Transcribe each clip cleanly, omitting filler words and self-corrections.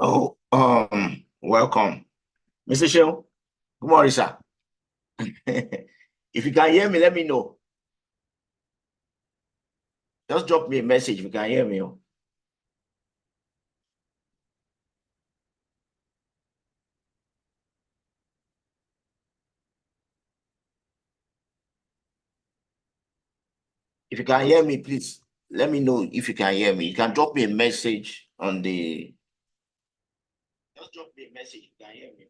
Oh, welcome, Mr. Sheon. Good morning, sir. If you can hear me, let me know. Just drop me a message if you can hear me. If you can hear me, please let me know if you can hear me. You can drop me a message on the. Just drop me a message if you can hear me.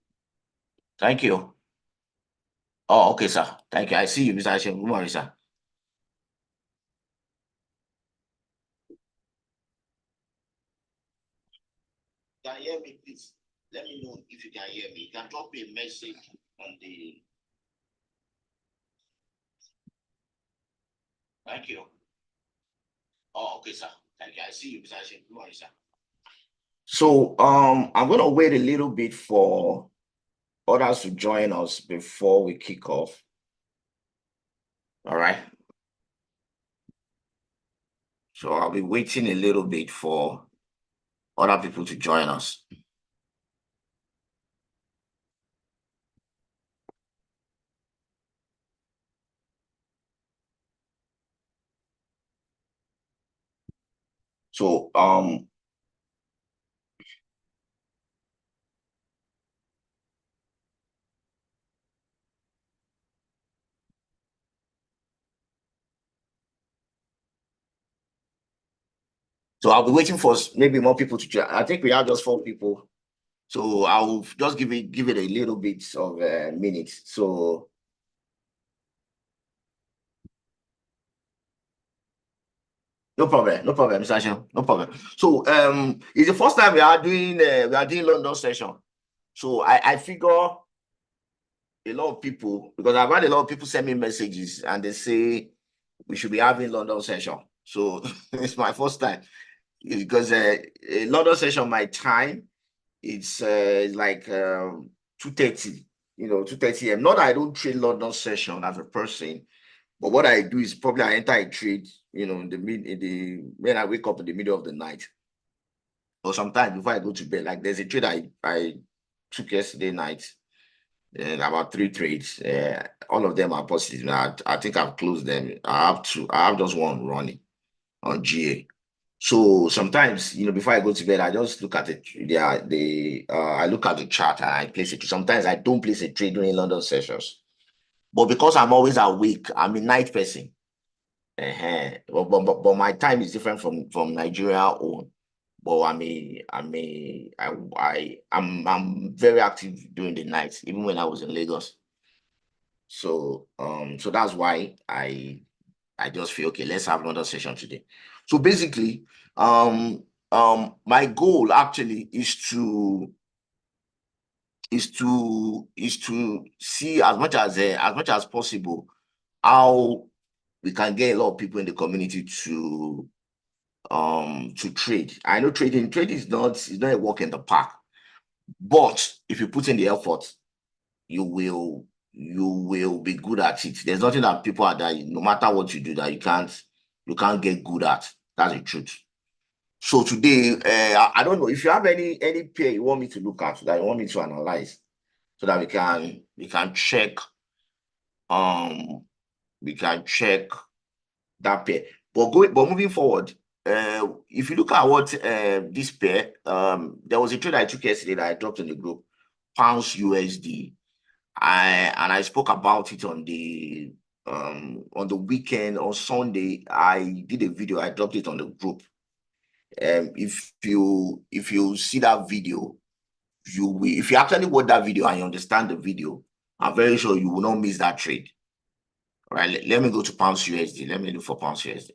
Thank you. Oh, okay, sir. Thank you. I see you, Mr. Sheon. Good morning, sir. Can you hear me, please? Let me know if you can hear me. You can drop me a message on the. Thank you. Oh, okay, sir. Thank you. I see you, Mr. Sheon. Good morning, sir. So I'm gonna wait a little bit for others to join us before we kick off. All right. So I'll be waiting a little bit for other people to join us. So I'll be waiting for maybe more people to join. I think we have just 4 people. So I'll just give it a little bit of a minute. So no problem, Mr. Ashim, no problem. So it's the first time we are doing London session. So I figure a lot of people, because I've had a lot of people send me messages and they say we should be having London session. So it's my first time because a London session, my time, it's like 2:30, 2:30 a.m. Not that I don't trade London session as a person, but what I do is probably I enter a trade, when I wake up in the middle of the night, or sometimes before I go to bed. Like there's a trade I took yesterday night, and about 3 trades. All of them are positive. Now, I think I've closed them. I have just one running on GA. So sometimes, before I go to bed, I just look at I look at the chart and I place it. Sometimes I don't place a trade during London sessions, but because I'm always awake, I'm a night person. But my time is different from Nigeria own. But I'm very active during the night, even when I was in Lagos. So that's why I just feel okay, let's have another session today. So basically, my goal actually is to see as much as possible how we can get a lot of people in the community to trade. I know trade is not a walk in the park, but if you put in the effort, you will be good at it. There's nothing that people are that no matter what you do that you can't get good at. That's the truth. So today, I don't know if you have any pair you want me to look at, that you want me to analyze, so that um we can check that pair. But moving forward, if you look at what this pair, there was a trade I took yesterday that I dropped in the group, pounds USD. I spoke about it on the weekend. On Sunday, I did a video. I dropped it on the group. If you see that video, if you actually watch that video and you understand the video, I'm very sure you will not miss that trade. All right, let me go to pounds USD. Let me look for pounds USD.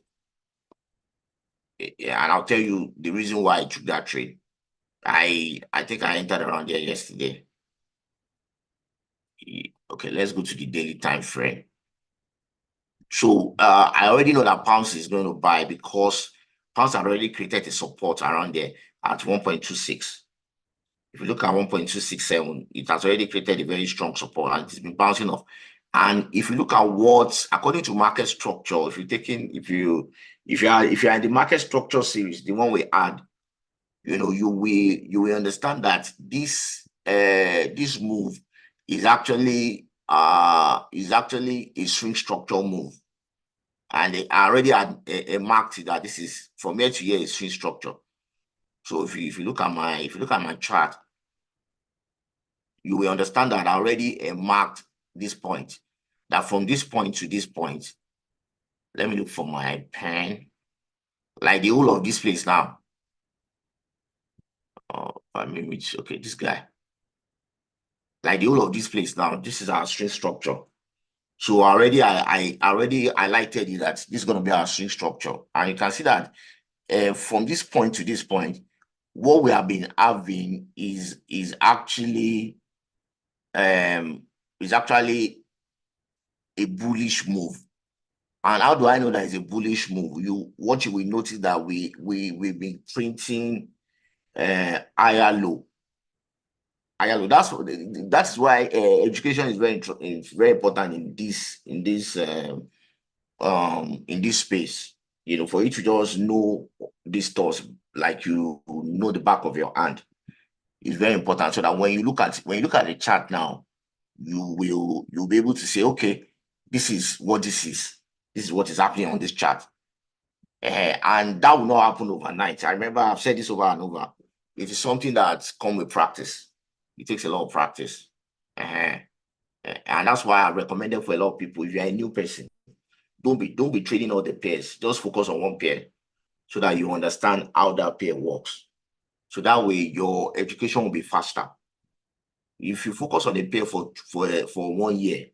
Yeah, and I'll tell you the reason why I took that trade. I think I entered around there yesterday. Okay, let's go to the daily time frame. So I already know that pounds is going to buy because pounds had already created a support around there at 1.26. If you look at 1.267, it has already created a very strong support and it's been bouncing off. And if you look at what, according to market structure, if you are in the market structure series, the one we add, you will understand that this move is actually a swing structure move, and they already had marked it that this is from here to here is swing structure. So if you look at my chart, you will understand that I already marked this point, that from this point to this point. Let me look for my pen, like the whole of this place now. Oh, I mean, which, okay, this guy, like the whole of this place now, this is our string structure. So already I already highlighted it that this is going to be our string structure, and you can see that from this point to this point, what we have been having is actually a bullish move. And how do I know that it's a bullish move? What you will notice that we've been printing higher low. That's why education is very important in this space. For you to just know these thoughts, like you know the back of your hand, is very important. So that when you look at the chart now, you'll be able to say, okay, this is what this is. This is what is happening on this chart. And that will not happen overnight. I remember I've said this over and over. It is something that's come with practice. It takes a lot of practice. And that's why I recommend it for a lot of people. If you're a new person, don't be trading all the pairs. Just focus on one pair so that you understand how that pair works. So that way your education will be faster. If you focus on a pair for 1 year,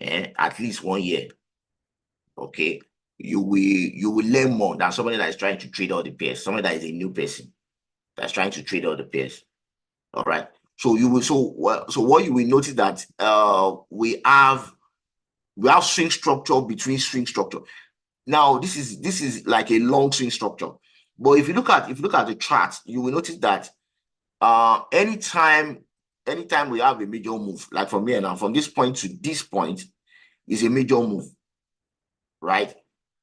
at least 1 year, okay, you will learn more than somebody that is trying to trade all the pairs, somebody that is a new person that's trying to trade all the pairs. All right. So what you will notice that we have swing structure between swing structure. Now this is like a long swing structure. But if you look at the chart, you will notice that anytime we have a major move, like from here now, from this point to this point is a major move, right?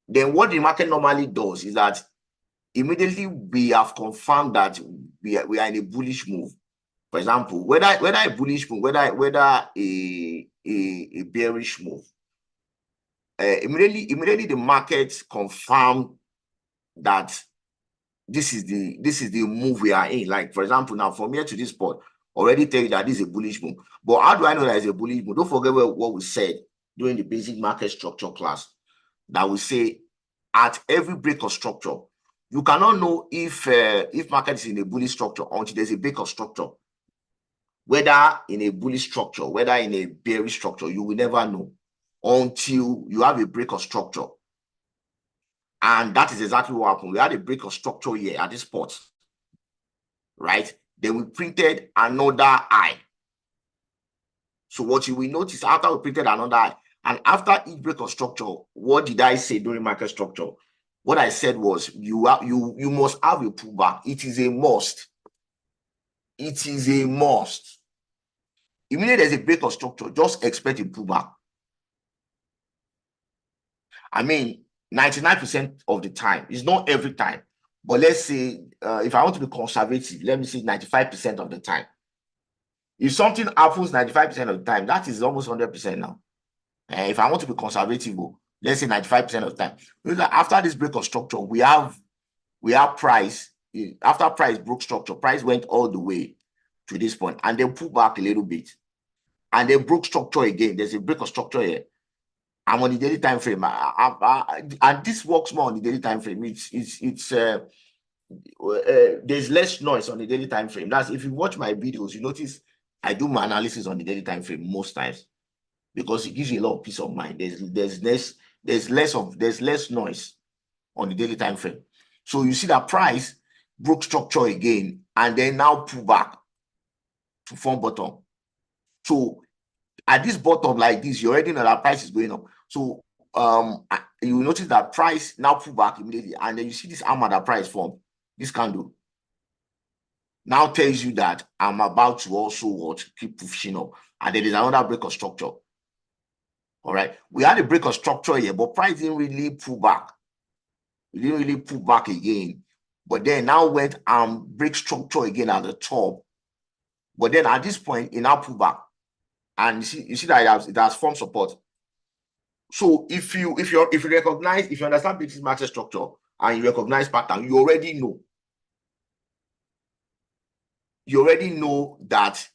Then what the market normally does is that immediately we have confirmed that we are in a bullish move. For example, whether a bullish move, whether a bearish move, immediately the market confirm that this is the move we are in. Like, for example, now from here to this point, already tell you that this is a bullish move. But how do I know that it's a bullish move? Don't forget what we said during the basic market structure class, that we say at every break of structure, you cannot know if market is in a bullish structure until there's a break of structure. Whether in a bullish structure, whether in a bearish structure, you will never know until you have a break of structure. And that is exactly what happened. We had a break of structure here at this spot, right? Then we printed another high. So what you will notice after we printed another high, and after each break of structure, what did I say during market structure? What I said was you must have a pullback. It is a must. It is a must. Immediately there's a break of structure, just expect a pullback. I mean, 99% of the time. It's not every time. But let's say, if I want to be conservative, let me say 95% of the time. If something happens 95% of the time, that is almost 100% now. If I want to be conservative, let's say 95% of the time. After this break of structure, we have price. After price broke structure, price went all the way to this point and then pulled back a little bit. And then broke structure again. There's a break of structure here. I'm on the daily time frame, and this works more on the daily time frame. There's less noise on the daily time frame. That's if you watch my videos, you notice I do my analysis on the daily time frame most times because it gives you a lot of peace of mind. There's less noise on the daily time frame. So you see that price broke structure again and then now pull back to form bottom. So at this bottom like this, you already know that price is going up. So you notice that price now pull back immediately, and then you see this hammer that price form, this candle now tells you that I'm about to also keep pushing up, and then there's another break of structure. All right, we had a break of structure here, but price didn't really pull back. It didn't really pull back again but then now went and break structure again at the top. But then at this point, it now pull back, and you see that it has formed support. So if you recognize, if you understand basic market structure and you recognize pattern, you already know. You already know that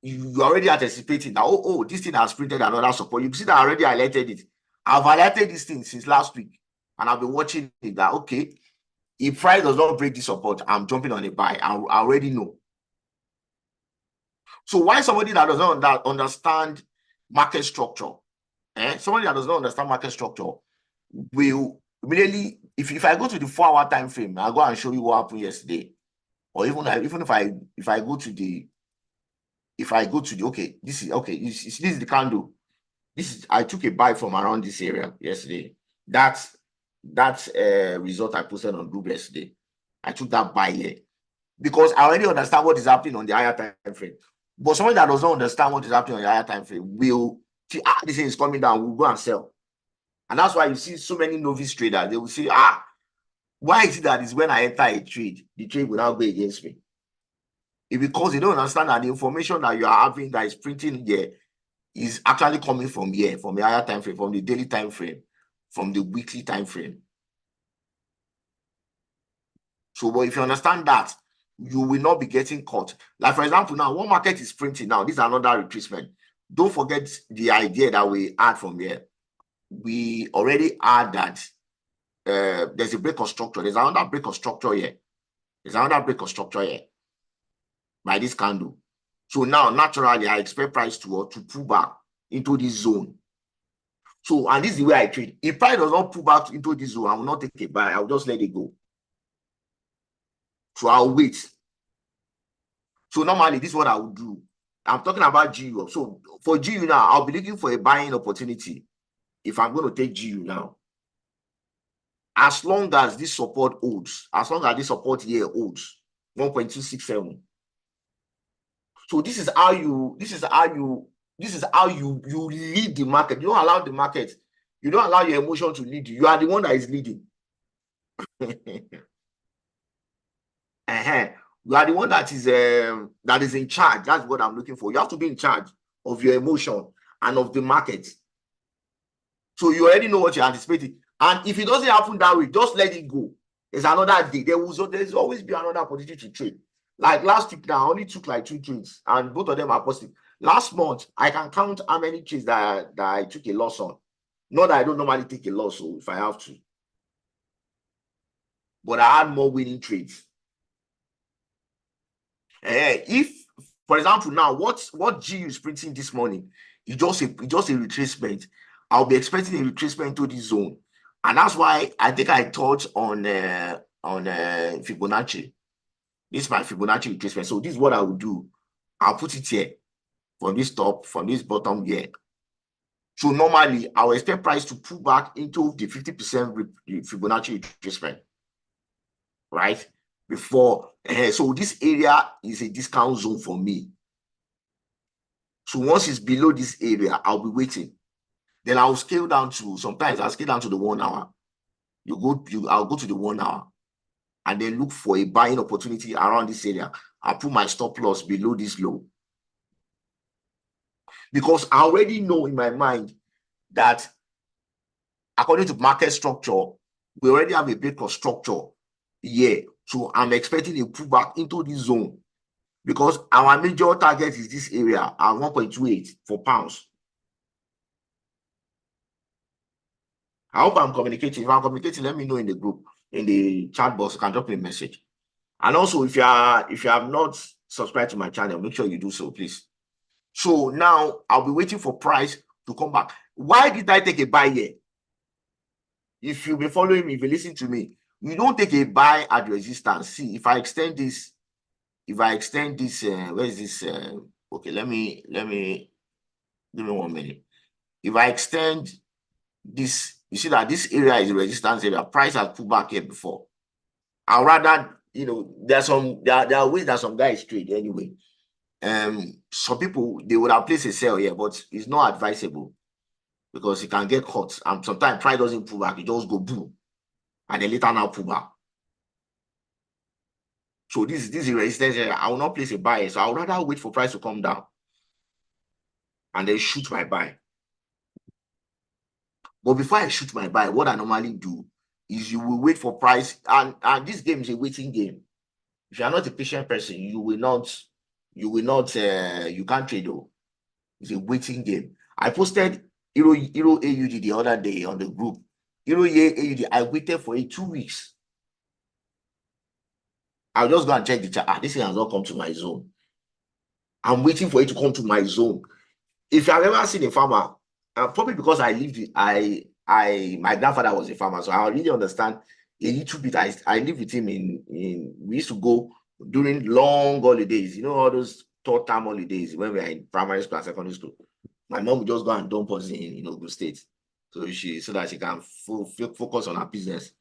you already anticipating that this thing has printed another support. You see that I already highlighted it. I've highlighted this thing since last week, and I've been watching it. That okay, if price does not break this support, I'm jumping on a buy. I already know. So why somebody that does not understand market structure, somebody that does not understand market structure will immediately, if I go to the 4-hour time frame, I'll go and show you what happened yesterday, or even if I go to the okay, this is the candle. I took a buy from around this area yesterday. That's result I posted on group yesterday. I took that buy here because I already understand what is happening on the higher time frame. But someone that does not understand what is happening on the higher time frame will see, this thing is coming down, we'll go and sell. And that's why you see so many novice traders, they will say, why is it that is when I enter a trade, the trade will now go against me? It's because they don't understand that the information that you are having that is printing here is actually coming from here, from the higher time frame, from the daily time frame, from the weekly time frame. So, but if you understand that, you will not be getting caught. Like, for example, now, one market is printing now. This is another retracement. Don't forget the idea that we add from here. We already add that there's a break of structure. There's another break of structure here. There's another break of structure here by this candle. So now, naturally, I expect price to pull back into this zone. So, and this is the way I trade. If price does not pull back into this zone, I will not take a buy. I will just let it go. So I'll wait. So normally, this is what I would do. I'm talking about GU. So for GU now, I'll be looking for a buying opportunity if I'm going to take GU now. As long as this support holds, as long as this support here holds, 1.267. So this is how you lead the market. You don't allow the market, you don't allow your emotion to lead you. You are the one that is leading. You are the one that is in charge. That's what I'm looking for. You have to be in charge of your emotion and of the market. So you already know what you're anticipating. And if it doesn't happen that way, just let it go. There's another day. There's always be another opportunity to trade. Like last week now, I only took like 2 trades, and both of them are positive. Last month, I can count how many trades that I took a loss on. Not that I don't normally take a loss, so if I have to. But I had more winning trades. If, for example, now what GU is printing this morning is just a retracement. I'll be expecting a retracement to this zone, and that's why I think I touched on Fibonacci. This is my Fibonacci retracement. So this is what I will do. I'll put it here from this top, from this bottom here. So normally I will expect price to pull back into the 50% Fibonacci retracement, right? Before, so this area is a discount zone for me. So once it's below this area, I'll be waiting. Then I'll scale down to, sometimes I'll scale down to the 1 hour. I'll go to the 1 hour and then look for a buying opportunity around this area. I'll put my stop loss below this low. Because I already know in my mind that according to market structure, we already have a break of structure here. So I'm expecting a pullback into this zone because our major target is this area at 1.28 for pounds. I hope I'm communicating. If I'm communicating, let me know in the group, in the chat box. You can drop me a message. And also, if you have not subscribed to my channel, make sure you do so, please. So now I'll be waiting for price to come back. Why did I take a buy here? If you've been following me, if you listen to me, you don't take a buy at resistance. See, if I extend this, where is this? Okay, give me 1 minute. If I extend this, you see that this area is a resistance area. Price has pulled back here before. I'd rather, there are ways that some guys trade anyway. Some people, they would have placed a sell here, but it's not advisable because it can get caught. And sometimes price doesn't pull back, it just go boom, and then later now pull back. So this is a resistance area. I will not place a buy. So I would rather wait for price to come down and then shoot my buy. But before I shoot my buy, what I normally do is you will wait for price, and this game is a waiting game. If you are not a patient person, you can't trade though. It's a waiting game. I posted Euro AUD the other day on the group. Euro AUD, I waited for it 2 weeks. I'll just go and check the chart. This thing has not come to my zone. I'm waiting for it to come to my zone. If you have ever seen a farmer, probably because I lived it, my grandfather was a farmer, so I really understand a little bit. I lived with him we used to go during long holidays, you know, all those third term holidays when we were in primary school and secondary school. My mom would just go and dump us in Ogun State, so that she can focus on her business.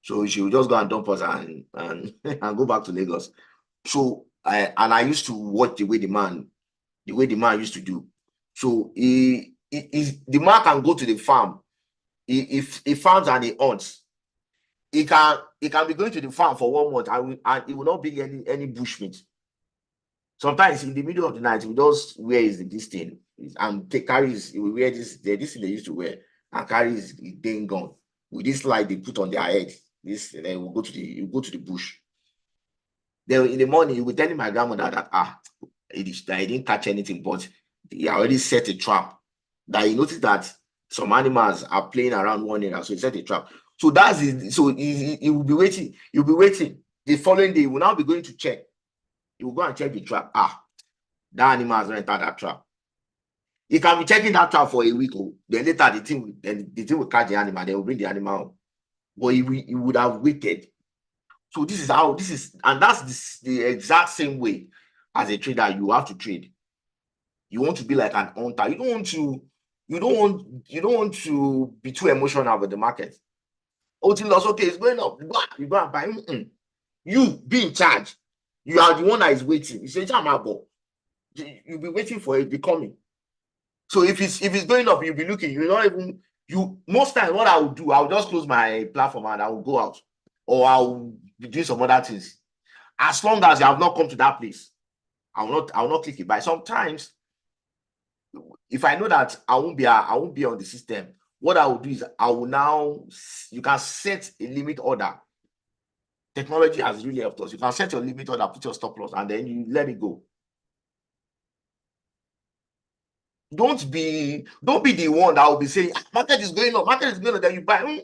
So she would just go and dump us and go back to Lagos. So I used to watch the way the man used to do. So the man can go to the farm. If he farms and he hunts, he can be going to the farm for 1 month and he will not bring any bushmeat. Sometimes in the middle of the night, he just wears this thing and carries. He will wear this thing they used to wear and carries his thing gun with this light they put on their head. This, and then we'll go to the bush. Then in the morning, he will tell my grandmother that he didn't catch anything, but he already set a trap. That he noticed that some animals are playing around one area, so he set a trap. So that's it. So he will be waiting. You'll be waiting. The following day, he will now be going to check. He will go and check the trap. That animal has not entered that trap. He can be checking that trap for a week. Then later the team will catch the animal. They will bring the animal home. But he would have waited. So this is how and that's the exact same way as a trader you have to trade. You want to be like an hunter. You don't want to be too emotional with the market. Okay, it's going up. You go and buy. You be in charge. You are the one that is waiting. You say, you'll be waiting for it becoming. So if it's going up, you'll be looking. You're not even most times what I will do, I'll just close my platform and I will go out, or I'll be doing some other things. As long as you have not come to that place, I will not click it. But sometimes, if I know that I won't be on the system, what I will do is you can set a limit order. Technology has really helped us. You can set your limit order, put your stop loss, and then you let it go. Don't be the one that will be saying market is going up, then you buy.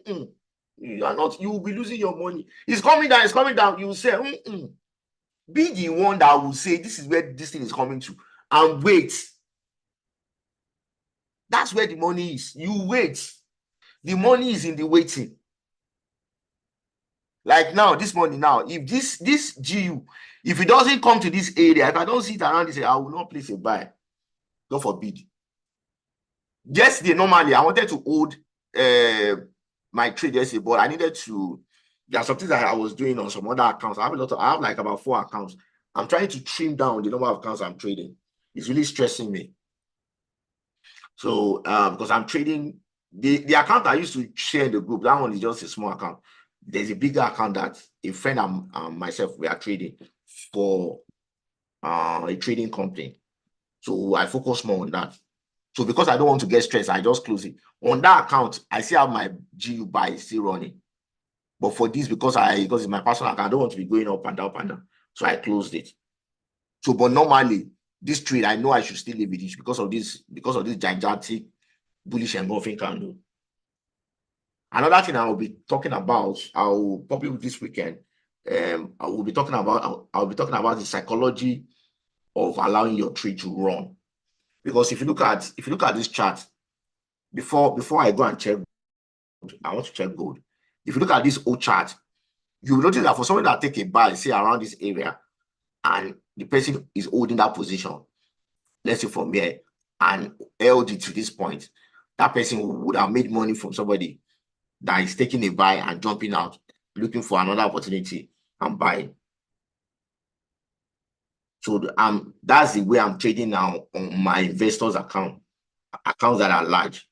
You are not. You will be losing your money. It's coming down. You will say, Be the one that will say this is where this thing is coming to, and wait. That's where the money is. You wait. The money is in the waiting. Like now, this money now, if this GU, if it doesn't come to this area, if I don't see it around this area, I will not place a buy. God forbid. Yesterday, normally, I wanted to hold my trade yesterday, but I needed to. There are some things that I was doing on some other accounts. I have like about 4 accounts. I'm trying to trim down the number of accounts I'm trading. It's really stressing me. So because I'm trading the account I used to share in the group, that one is just a small account. There's a bigger account that a friend and myself we are trading for a trading company. So I focus more on that. So because I don't want to get stressed, I just close it. On that account, I still have my GU buy still running. But for this, because it's my personal account, I don't want to be going up and down. So I closed it. So, but normally, this trade, I know I should still leave it because of this gigantic bullish engulfing candle. Another thing I will be talking about, I'll probably this weekend, I'll be talking about the psychology of allowing your trade to run. Because if you look at this chart, before I go and check, I want to check gold. If you look at this old chart, you will notice that for someone that take a buy, say around this area, and the person is holding that position, let's say from here, and held it to this point, that person would have made money from somebody that is taking a buy and jumping out, looking for another opportunity and buying. So that's the way I'm trading now on my investors accounts that are large.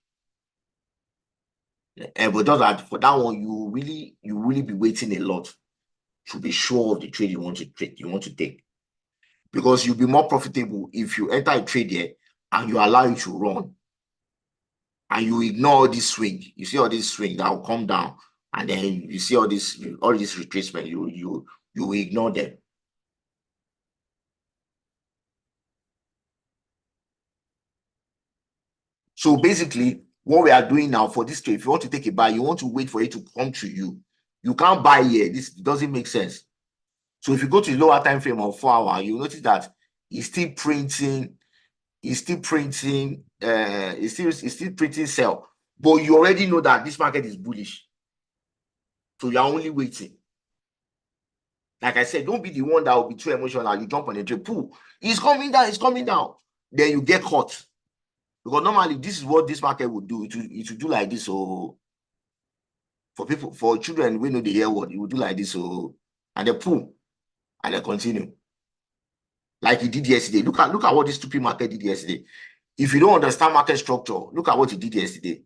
But just that for that one, you really be waiting a lot. to be sure of the trade you want to take. Because you'll be more profitable if you enter a trade here and you allow it to run. And you ignore all this swing. You see all this swing that will come down, and then you see all this retracement. You ignore them. So basically, what we are doing now for this trade, if you want to take a buy, you want to wait for it to come to you. You can't buy here. This doesn't make sense. So if you go to the lower time frame of 4 hours, you notice that it's still printing. It's still printing. It's still printing sell. But you already know that this market is bullish. So you're only waiting. Like I said, don't be the one that will be too emotional. You jump on a trade, pull. It's coming down. It's coming down. Then you get caught. Because normally this is what this market would do. It would do like this. So for children, we know they hear what it would do like this. So and they pull and they continue. Like he did yesterday. Look at what this stupid market did yesterday. If you don't understand market structure, look at what he did yesterday.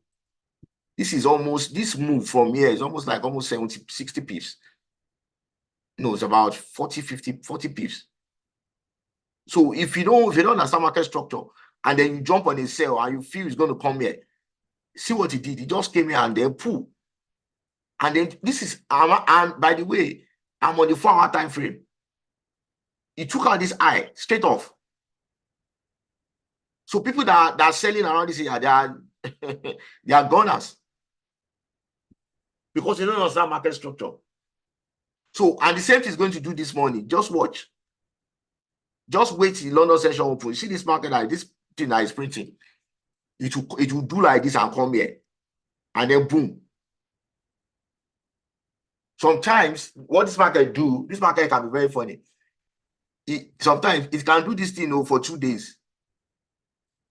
This move from here is almost 70, 60 pips. No, it's about 40 pips. So if you don't understand market structure and then you jump on a sell and you feel it's going to come here, see what he did. He just came here and then pull. And then this is, and by the way, I'm on the 4-hour time frame. He took out this eye straight off. So people that are selling around this area, they are gunners. Because they don't understand market structure. So, and the same thing is going to do this morning. Just watch. Just wait till London session open. You see this market, like this thing that is printing. It will do like this and come here. And then boom. Sometimes what this market do, this market can be very funny. Sometimes it can do this thing for 2 days.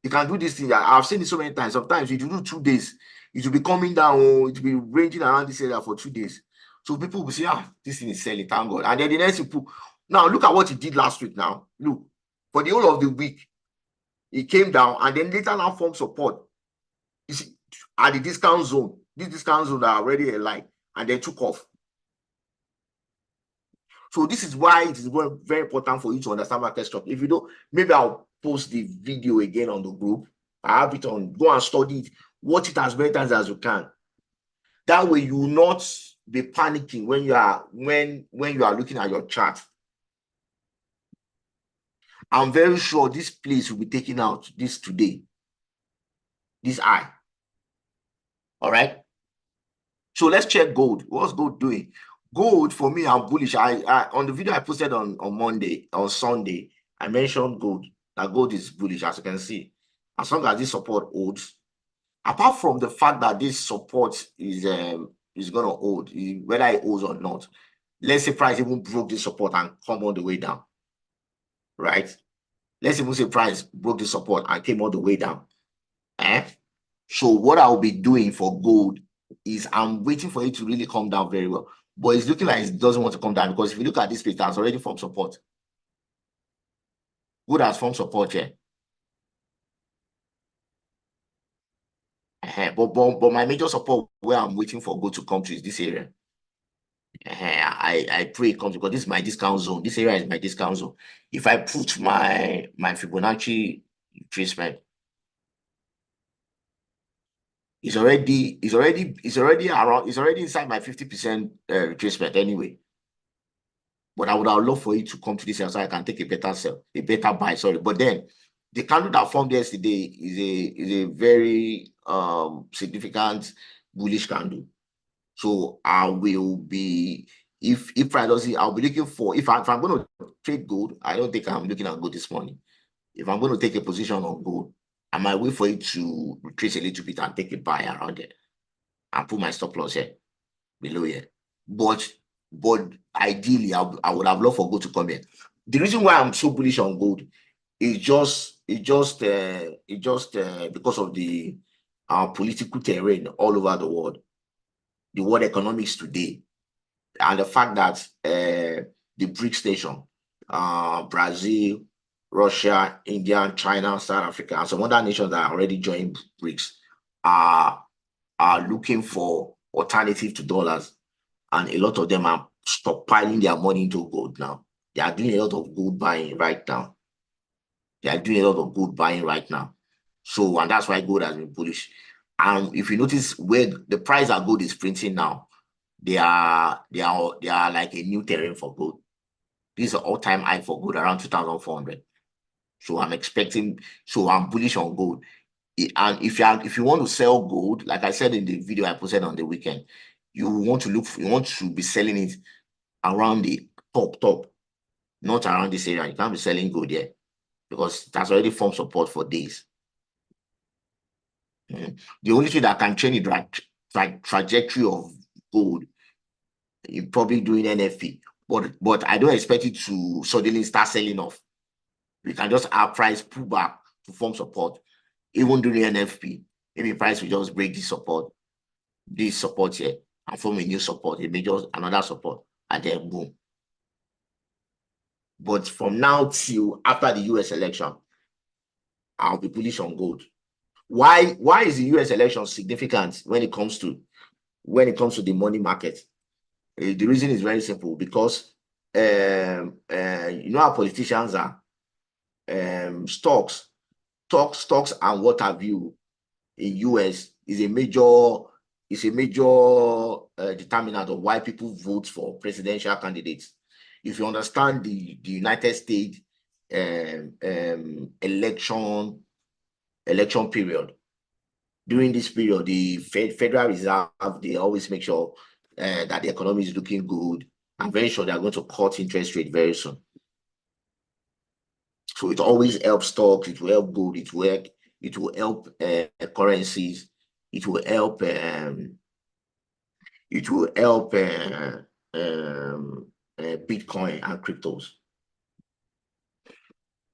It can do this thing. I've seen it so many times. Sometimes if you do 2 days, it will be coming down, it will be ranging around this area for 2 days. So people will say, this thing is selling, thank God. And then the next people, now look at what he did last week now. Look, for the whole of the week, it came down and then later now formed support. You see, at the discount zone, this discount zone are already aligned and then took off. So this is why it is very important for you to understand market structure. If you don't, maybe I'll post the video again on the group. I have it on, go and study it, watch it as many times as you can. That way you will not be panicking when you are looking at your chart. I'm very sure this place will be taken out today. This eye. All right. So let's check gold. What's gold doing? Gold, for me, I'm bullish. I on the video I posted on Sunday, I mentioned gold. That gold is bullish, as you can see. As long as this support holds, apart from the fact that this support is going to hold, whether it holds or not, let's say price even broke this support and come all the way down, right? Let's even say price broke the support and came all the way down. So what I'll be doing for gold is I'm waiting for it to really come down very well. But it's looking like it doesn't want to come down, because if you look at this place, that's already formed support. Gold has formed support here. But my major support where I'm waiting for gold to come to is this area. I pray it comes, because this is my discount zone. This area is my discount zone. If I put my Fibonacci retracement, it's already inside my 50% retracement anyway. But I would have loved for it to come to this area so I can take a better buy. Sorry, but then the candle that formed yesterday is a very significant bullish candle. So I will be, if price doesn't, I'll be looking for, if I'm going to trade gold, I don't think I'm looking at gold this morning. If I'm going to take a position on gold, I might wait for it to retrace a little bit and take a buy around it and put my stop loss here, below here. But ideally, I would have loved for gold to come here. The reason why I'm so bullish on gold is just because of the political terrain all over the world, the world economics today, and the fact that the BRICS nation, Brazil, Russia, India, China, South Africa, and some other nations that are already joined BRICS are looking for alternative to dollars, and a lot of them are stockpiling their money into gold now. They are doing a lot of gold buying right now. They are doing a lot of gold buying right now. So, and that's why gold has been bullish. And if you notice where the price of gold is printing now, they are like a new terrain for gold. This is an all-time high for gold, around 2,400. So I'm expecting, so I'm bullish on gold. And if you want to sell gold, like I said in the video I posted on the weekend, you want to be selling it around the top, not around this area. You can't be selling gold there because that's already formed support for days. The only thing that can change the trajectory of gold, you're probably doing NFP, but I don't expect it to suddenly start selling off. We can just have price pull back to form support. Even during NFP, maybe price will just break this support here, and form a new support. It may just another support, and then boom. But from now till after the US election, I'll be bullish on gold. Why is the US election significant when it comes to the money market? The reason is very simple, because you know how politicians are. Stocks and what have you in US is a major determinant of why people vote for presidential candidates. If you understand the United States election period, during this period, the Federal Reserve, they always make sure that the economy is looking good. I'm very sure they're going to cut interest rate very soon. So it always helps stocks, it will help gold, it will help currencies, it will help Bitcoin and cryptos.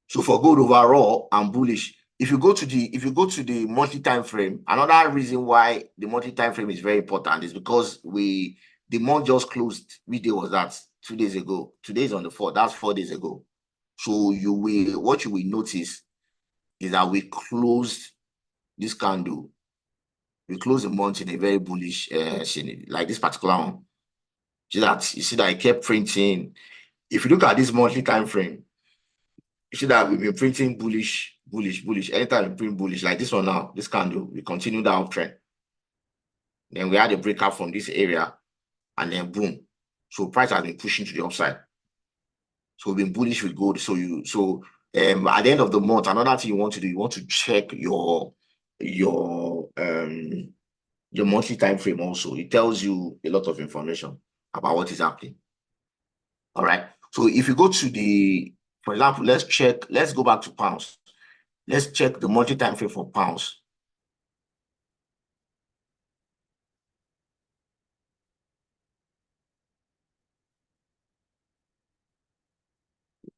So for gold overall, I'm bullish. If you go to the monthly time frame, another reason why the monthly time frame is very important is because the month just closed. Which day was that? 2 days ago. Today is on the 4th. That's 4 days ago. So what you will notice is that we closed this candle. We closed the month in a very bullish like this particular one. You see that I kept printing. If you look at this monthly time frame, you see that we've been printing bullish. Anytime we print bullish, like this one now, this candle, we continue the uptrend. Then we had a breakout from this area, and then boom. So price has been pushing to the upside. So we've been bullish with gold. So at the end of the month, another thing you want to do, you want to check your monthly time frame also. It tells you a lot of information about what is happening. All right. So if you go to for example, let's go back to pounds. Let's check the monthly time frame for pounds.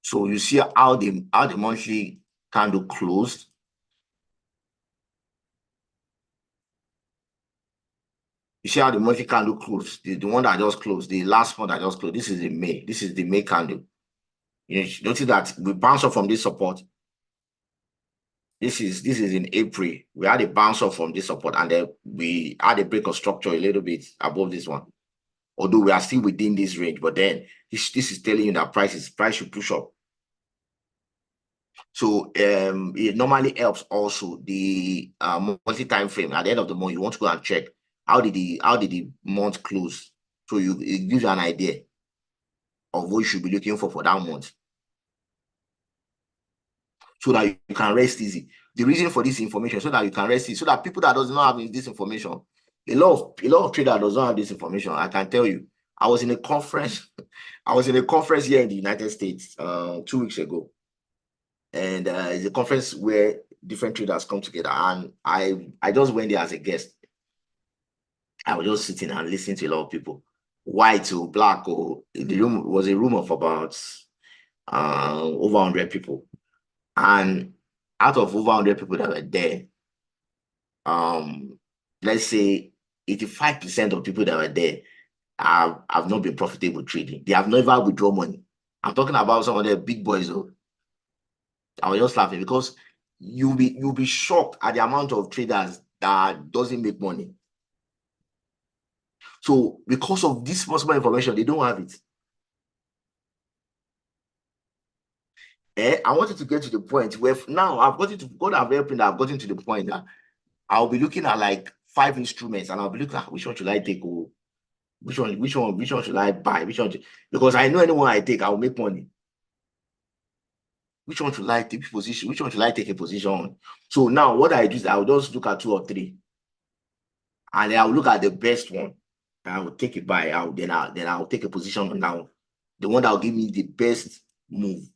So you see how the monthly candle closed. You see how the monthly candle closed, the one that just closed, the last one that just closed. This is the May. This is the May candle. You notice that we bounce off from this support. This is in April. We had a bounce off from this support, and then we had a break of structure a little bit above this one. Although we are still within this range, but then this is telling you that price should push up. So it normally helps also the monthly time frame. At the end of the month, you want to go and check how did the month close. So it gives you an idea of what you should be looking for that month, so that you can rest easy. The reason for this information, so that you can rest easy, so that people that does not have this information, a lot of traders does not have this information. I can tell you, I was in a conference here in the United States 2 weeks ago, and it's a conference where different traders come together, and I just went there as a guest. I was just sitting and listening to a lot of people, white or black, or the room was a room of about over 100 people. And out of over 100 people that were there, let's say 85% of people that were there have not been profitable trading. They have never withdrawn money. I'm talking about some of the big boys though. I was just laughing because you'll be shocked at the amount of traders that doesn't make money. So because of this possible information, they don't have it. I wanted to get to the point where now I've gotten to God have helped me that I've gotten to the point that I'll be looking at like 5 instruments and I'll be looking at which one should I take, or which one should I buy, because I know anyone I take, I'll make money. Which one should I take position? Which one should I take a position on? So now what I do is I'll just look at 2 or 3, and then I'll look at the best one. I will take a buy. Then I'll take a position on that one, the one that will give me the best move.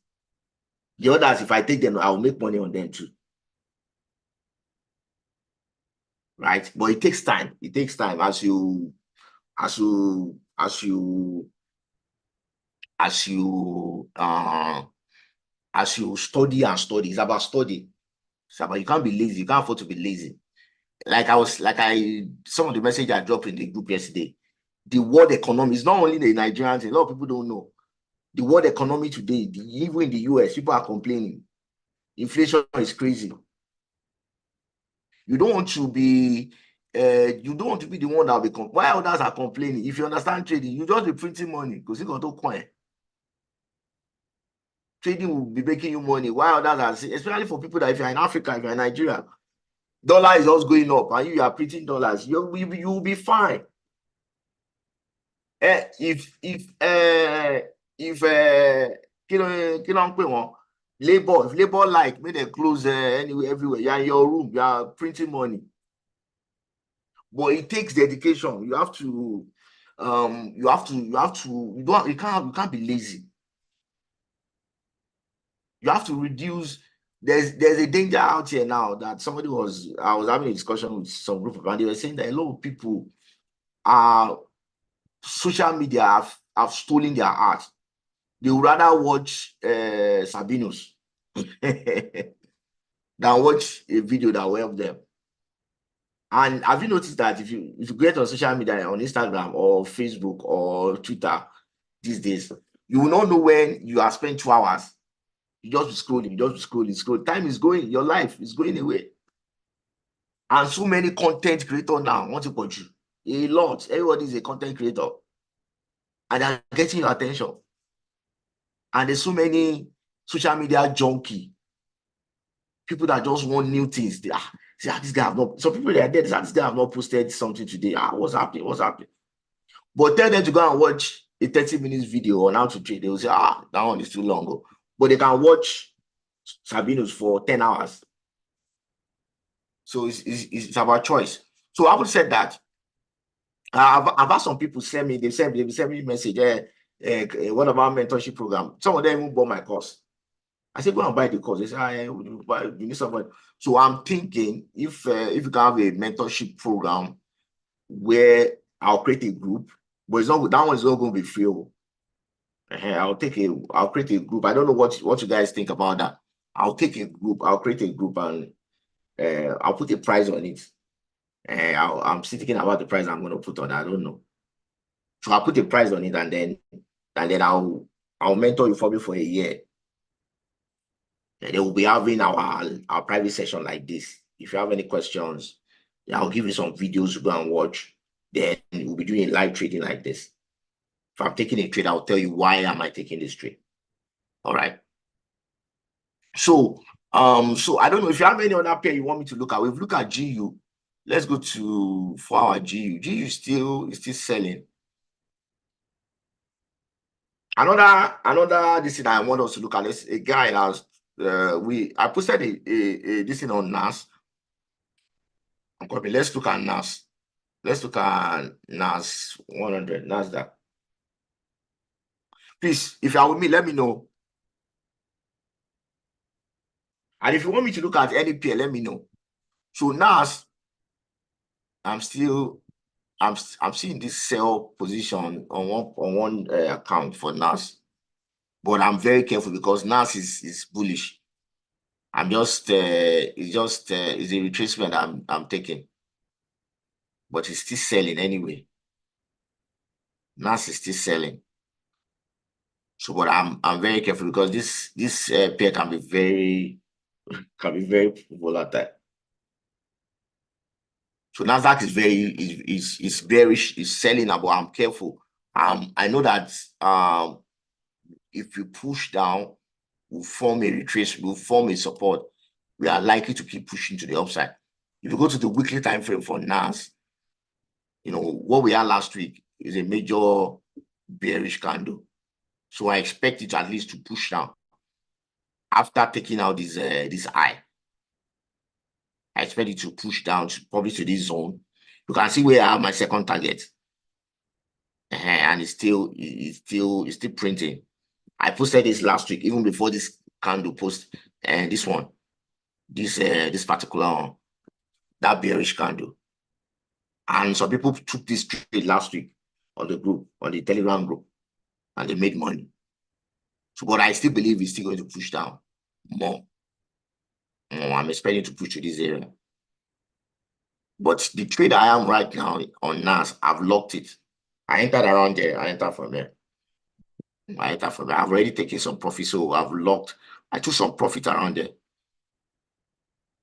The others, if I take them, I'll make money on them too. Right? But it takes time. It takes time as you study and study. It's about study. It's about, you can't be lazy. You can't afford to be lazy. Some of the message I dropped in the group yesterday, the world economy is not only the Nigerians, a lot of people don't know. The world economy today, even in the US, people are complaining. Inflation is crazy. You don't want to be the one that will be why others are complaining. If you understand trading, you just be printing money because you got to coin. Trading will be making you money. Why others are, especially for people that if you're in Africa, if you're in Nigeria, dollar is just going up and you are printing dollars, you'll be fine. If labor like make them close anywhere, everywhere, you're in your room, you are printing money. But it takes dedication. You can't be lazy. You have to reduce. There's a danger out here now that I was having a discussion with some group of, and they were saying that a lot of people are social media have stolen their art. They would rather watch Sabinus than watch a video that will help them. And have you noticed that if you get on social media, on Instagram or Facebook or Twitter these days, you will not know when you are spent 2 hours. You just be scrolling. Time is going, your life is going away. And so many content creators now want to put you. A lot. Everybody is a content creator. And they're getting your attention. And there's so many social media junkie. People that just want new things. This guy have not. Some people that are dead. This guy have not posted something today. What's happening? But tell them to go and watch a 30 minutes video on how to trade. They will say, that one is too long. But they can watch Sabinus for 10 hours. So it's about choice. So I would say that I've had some people send me, they send me a message, what about mentorship program? Some of them even bought my course. I said, go and buy the course. They say, you need somebody. So I'm thinking if you can have a mentorship program where I'll create a group, but it's not, that one is not going to be free. I'll create a group. I don't know what you guys think about that. I'll create a group and I'll put a price on it. I'm still thinking about the price I'm going to put on. I don't know. So I'll put a price on it and then I'll mentor you probably for a year. And they will be having our private session like this. If you have any questions, I'll give you some videos to go and watch. Then we'll be doing live trading like this. If I'm taking a trade, I'll tell you why am I taking this trade. All right. So I don't know if you have any other pair you want me to look at. We've looked at GU. Let's go to 4-hour GU. GU is still selling. Another this thing I want us to look at. A guy has I posted a this thing on NAS. Let's look at NAS. Let's look at NAS 100 NASDAQ. Please, if you are with me, let me know. And if you want me to look at any pair, let me know. So NAS, I'm seeing this sell position on one account for NAS, but I'm very careful because NAS is bullish. I'm just it's a retracement I'm taking, but it's still selling anyway. NAS is still selling. So, but I'm very careful because this pair can be very volatile. So Nasdaq is very is bearish, is selling, but I'm careful. I know that if you push down, we'll form a retrace, we'll form a support. We are likely to keep pushing to the upside. If you go to the weekly time frame for NAS, you know what we had last week is a major bearish candle. So I expect it at least to push down after taking out this high. I expect it to push down to probably to this zone. You can see where I have my second target. And it's still printing. I posted this last week, even before this candle post, and this one, this particular one, that bearish candle. And some people took this trade last week on the group, on the Telegram group, and they made money. So, but I still believe it's still going to push down more. I'm expecting to push to this area. But the trade I am right now on NAS, I've locked it. I entered around there. I entered from there. I've already taken some profit, so I've locked. I took some profit around there.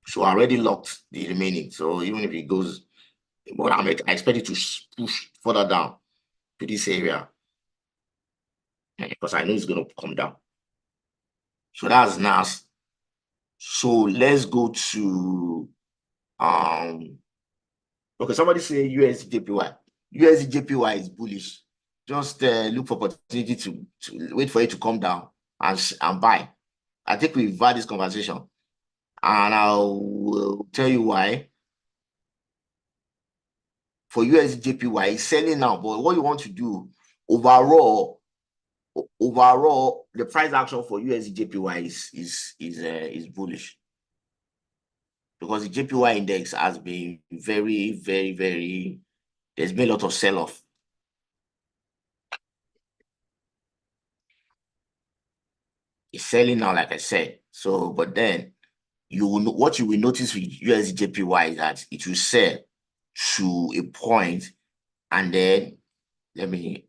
So I already locked the remaining. So even if it goes, but I expect it to push further down to this area because I know it's going to come down. So that's NAS. So let's go to okay, somebody say USDJPY. USDJPY is bullish. Just look for opportunity to wait for it to come down and buy. I think we've had this conversation, and I will tell you why. For USDJPY, it's selling now, but what you want to do overall, the price action for USDJPY is bullish because the JPY index has been very, very, very. There's been a lot of sell-off. It's selling now, like I said. So, but then what you will notice with USDJPY is that it will sell to a point, and then if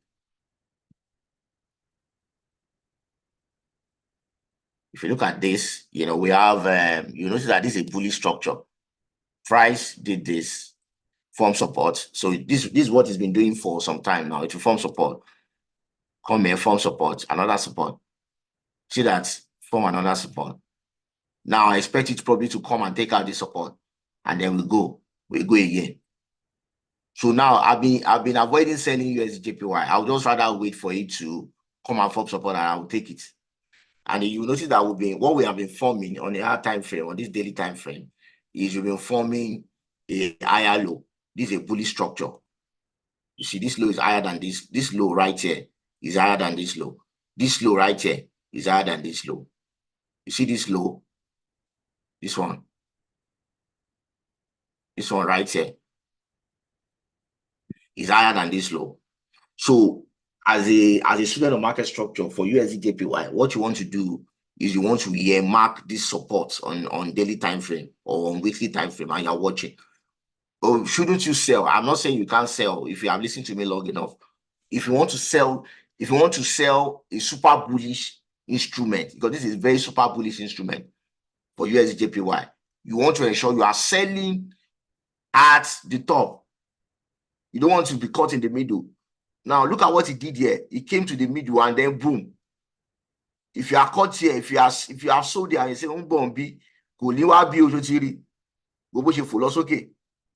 you look at this, we have you notice that this is a bullish structure. Price did this, form support. So this is what it's been doing for some time now. It will form support, come here, form support, another support. See that, form another support. Now I expect it probably to come and take out this support, and then we go again. So now I've been avoiding selling USDJPY. I'll just rather wait for it to come and form support, and I will take it. And you notice that what we have been forming on the higher time frame, on this daily time frame, is we've been forming a higher low. This is a bullish structure. You see, this low is higher than this. This low right here is higher than this low. This low right here is higher than this low. You see this low? This one right here is higher than this low. So as a student of market structure for USDJPY, what you want to do is you want to earmark this support on daily time frame or on weekly time frame, and you're watching. Oh, shouldn't you sell? I'm not saying you can't sell if you have listened to me long enough. If you want to sell a super bullish instrument, because this is a very super bullish instrument for USDJPY, you want to ensure you are selling at the top. You don't want to be caught in the middle. Now look at what he did here. He came to the middle and then boom. If you are caught here, if you have sold there and you say,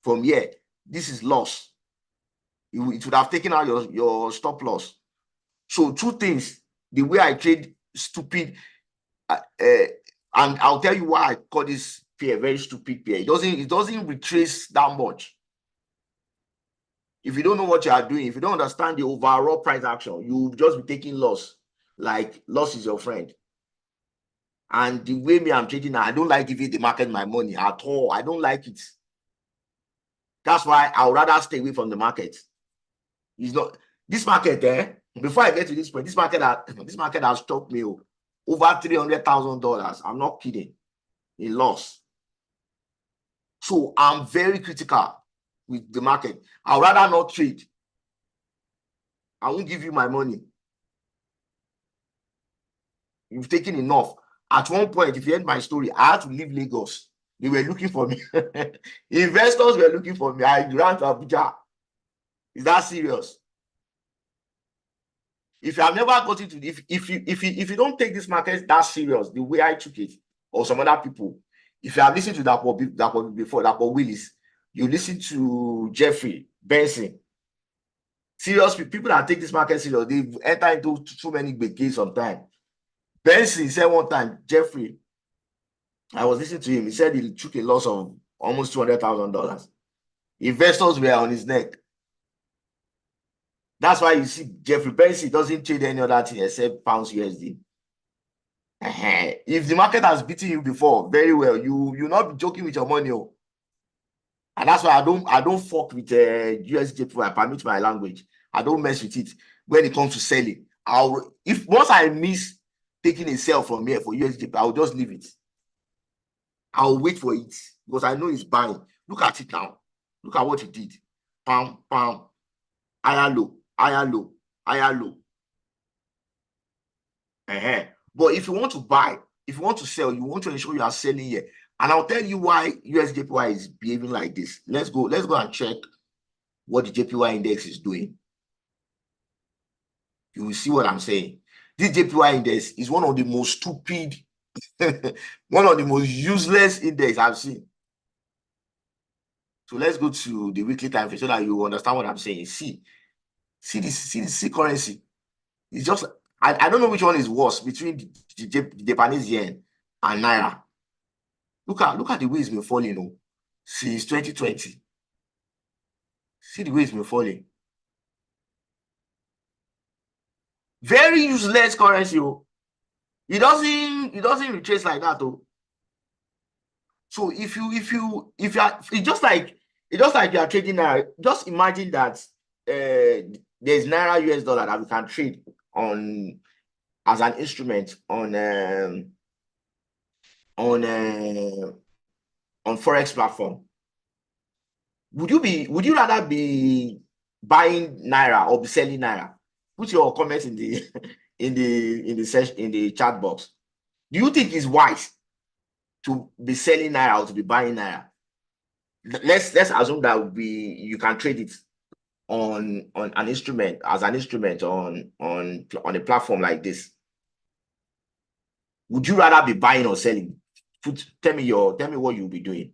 from here, this is loss. It would have taken out your stop loss. So two things, the way I trade stupid, and I'll tell you why I call this pair very stupid pair. It doesn't retrace that much. If you don't know what you are doing, if you don't understand the overall price action, you'll just be taking loss. Like loss is your friend. And the way I'm trading now, I don't like giving the market my money at all. I don't like it. That's why I would rather stay away from the market. It's not this market there. Before I get to this point, this market has stopped me over $300,000. I'm not kidding. In loss. So I'm very critical with the market. I'd rather not trade. I won't give you my money. You've taken enough. At one point, if you heard my story, I had to leave Lagos They were looking for me. Investors were looking for me. I ran to Abuja. Is that serious? If you have never got into if you don't take this market that serious, the way I took it, or some other people, if you have listened to that before, that Willis, you listen to Jeffrey Benson. Serious people that take this market serious, they've entered into too many big games sometimes. Benson said one time, Jeffrey, I was listening to him, he said he took a loss of almost $200,000. Investors were on his neck. That's why you see Jeffrey Benson doesn't trade any other thing except pounds USD. If the market has beaten you before, very well, you not be joking with your money. Oh. And that's why I don't fuck with USD. I permit my language. I don't mess with it when it comes to selling. If once I miss taking a sell from here for USD, I'll just leave it. I'll wait for it because I know it's buying. Look at it now. Look at what it did. Pam, pam, higher low, higher low, higher low. But if you want to buy, if you want to sell, you want to ensure you are selling here. And I'll tell you why USJPY is behaving like this. Let's go and check what the JPY index is doing. You will see what I'm saying. This JPY index is one of the most stupid, one of the most useless index I've seen. So let's go to the weekly time frame so that you understand what I'm saying. See this currency. It's just I don't know which one is worse between the Japanese yen and Naira. Look at the way it's been falling, oh, since 2020. See the way it's been falling. Very useless currency, oh. It doesn't retrace like that, oh. So if you are, it's just like you are trading Naira. Just imagine that there's Naira US dollar that we can trade on as an instrument on Forex platform. Would you rather be buying Naira or be selling Naira? Put your comments in the in the chat box. Do you think it's wise to be selling Naira or to be buying Naira? Let's assume that you can trade it on an instrument as an instrument on a platform like this. Would you rather be buying or selling? Tell me what you'll be doing.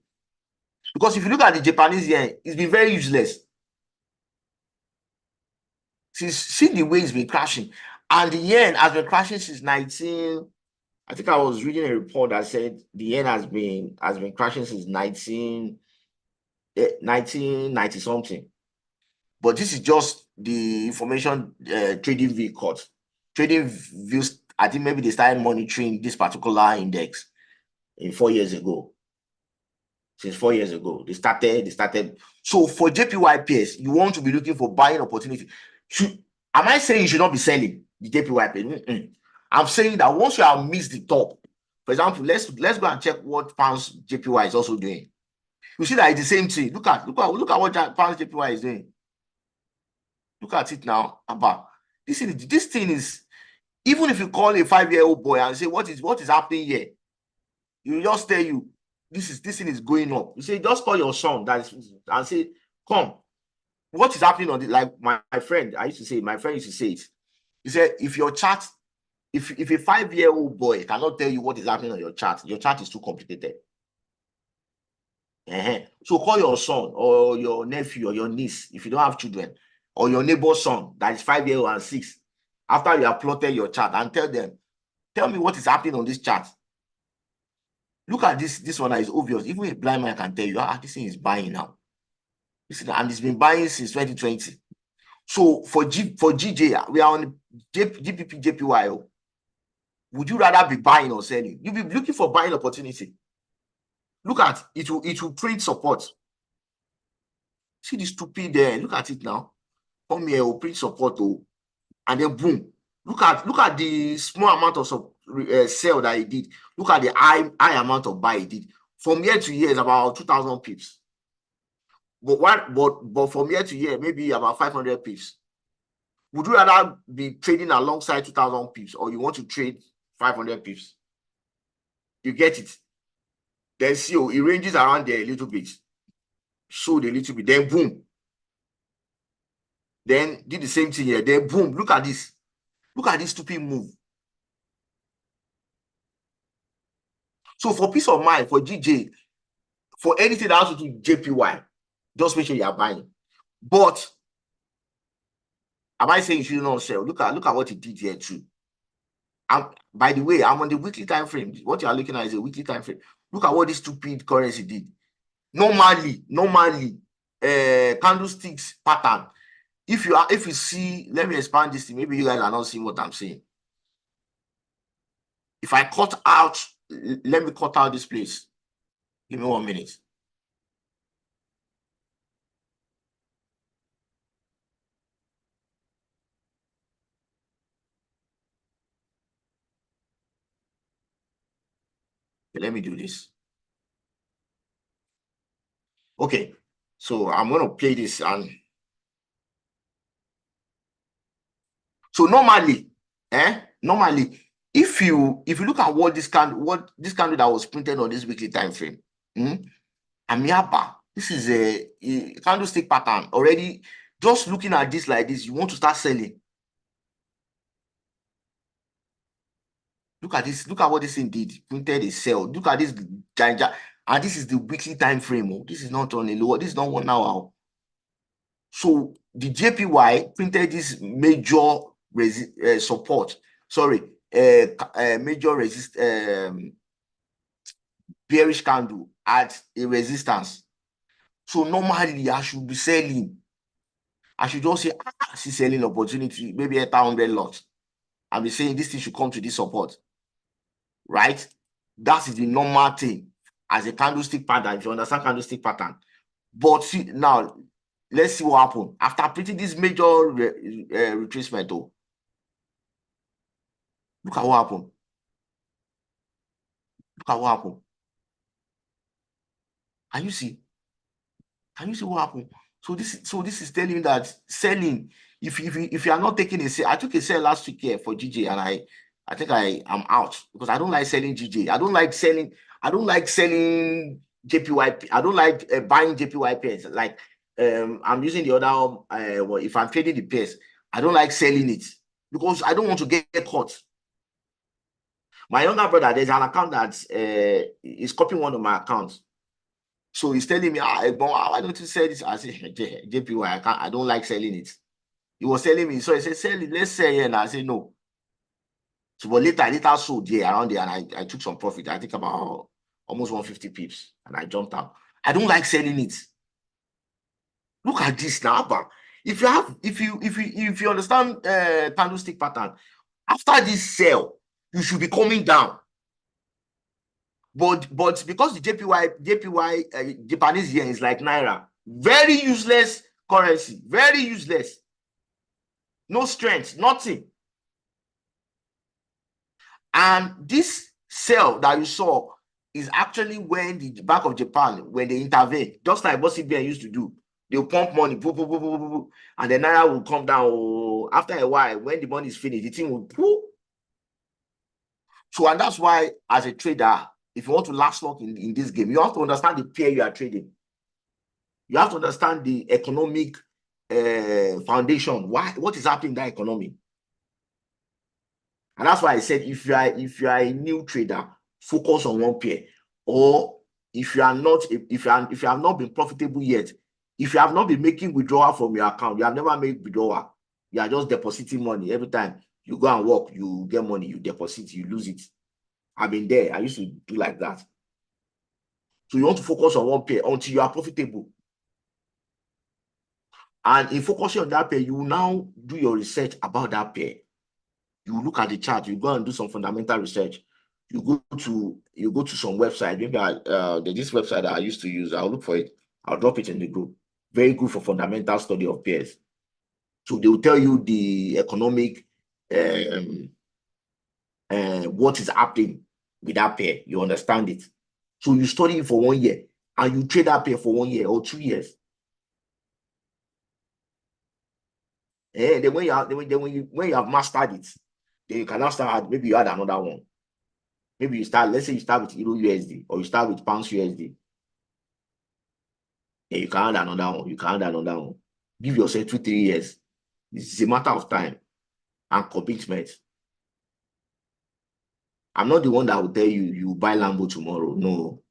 Because if you look at the Japanese yen, it's been very useless. See the way it's been crashing. And the yen has been crashing since I think I was reading a report that said the yen has been crashing since 1990 something. But this is just the information trading view cut. Trading views, I think maybe they started monitoring this particular index in 4 years ago. Since 4 years ago, they started. So for JPYPS, you want to be looking for buying opportunity. Am I saying you should not be selling the JPYPS? I'm saying that once you have missed the top, for example, let's go and check what pounds JPY is also doing. You see that it's the same thing. Look at what pounds JPY is doing. Look at it now. This thing is, even if you call a 5-year-old boy and say what is happening here, he will just tell you this thing is going up. You say just call your son and say, come, what is happening on the, like my friend used to say it. He said if your chart, if a 5-year-old boy cannot tell you what is happening on your chart is too complicated. So call your son or your nephew or your niece if you don't have children, or your neighbor's son that is 5 years old and 6, after you have plotted your chart, and tell me what is happening on this chart. Look at this one that is obvious. Even a blind man can tell you, this thing is buying now. And it's been buying since 2020. So for GJ, we are on GBP JPY. Would you rather be buying or selling? You'll be looking for buying opportunity. Look at it will print support. See the stupid there. Look at it now. Come here, will print support, and then boom. Look at the small amount of sell that he did. Look at the high amount of buy he did. From year to year is about 2,000 pips. But from year to year, maybe about 500 pips. Would you rather be trading alongside 2,000 pips, or you want to trade 500 pips? You get it? Then see, it ranges around there a little bit. Showed a little bit, then boom. Then did the same thing here. Then boom. Look at this. Look at this stupid move. So for peace of mind, for GJ, for anything that has to do with JPY, just make sure you are buying. But am I saying you should not sell? Look at what he did here too. By the way, I'm on the weekly time frame. What you are looking at is a weekly time frame. Look at what this stupid currency did. Normally, candlesticks pattern. If you see, let me expand this thing. Maybe you guys are not seeing what I'm saying. If I cut out, let me cut out this place. Give me 1 minute. Okay, let me do this. Okay, so I'm going to play this, and so normally, if you look at what this candle that was printed on this weekly time frame, Amiaba, this is a candlestick pattern already. Just looking at this like this, you want to start selling. Look at this. Look at what this thing did. Printed a sell. Look at this giant, and this is the weekly time frame. Oh, this is not on a lower. This is not 1 hour. So the JPY printed this major support. Sorry, major resist bearish candle at a resistance. So normally I should be selling. I should just say, see selling opportunity, maybe 100 lots. I'll be saying this thing should come to this support, right? That is the normal thing as a candlestick pattern, if you understand candlestick pattern. But see, now, let's see what happened. After printing this major retracement, oh, look at what happened. Look at what happened. Can you see? Can you see what happened? So this is telling you that selling, if you are not taking a sale, I took a sale last week here for GJ, and I think I am out because I don't like selling GJ. I don't like selling JPY. I don't like buying JPY pairs. Like I'm using the other well, if I'm trading the pairs, I don't like selling it because I don't want to get caught. My younger brother, there's an account that is copying one of my accounts. So he's telling me, why don't you sell this? I say, JPY, I don't like selling it. He was telling me, so he said, sell it, let's sell it. And I said, no. So but later sold around there, and I took some profit. I think about almost 150 pips, and I jumped out. I don't like selling it. Look at this now. If you understand candlestick pattern, after this sell, you should be coming down. But because the JPY Japanese yen is like Naira, very useless currency, very useless. No strength, nothing. And this sell that you saw is actually when the Bank of Japan, when they intervene, just like what CBN used to do. They'll pump money, boo, boo, boo, boo, boo, boo, and the Naira will come down. Oh, after a while, when the money is finished, the thing will poo. So, and that's why, as a trader, if you want to last long in this game, you have to understand the pair you are trading. You have to understand the economic foundation. What is happening in that economy? And that's why I said, if you are a new trader, focus on one pair. Or if you have not been profitable yet, if you have not been making withdrawal from your account, you have never made withdrawal, you are just depositing money every time you go and work, you get money, you deposit, you lose it. I've been there. I used to do like that. So you want to focus on one pair until you are profitable. And in focusing on that pair, you will now do your research about that pair. You look at the chart, you go and do some fundamental research. You go to some website. Maybe there's this website that I used to use. I'll look for it. I'll drop it in the group. Very good for fundamental study of pairs. So they will tell you the economic what is happening with that pair. You understand it. So you study it for 1 year and you trade that pair for 1 year or 2 years. And then when you have mastered it, then you can now start, maybe you add another one. Maybe you start, let's say you start with Euro USD or you start with Pounds USD. And you can add another one. You can add another one. Give yourself 2-3 years. It's a matter of time and commitment. I'm not the one that will tell you you buy Lambo tomorrow. No.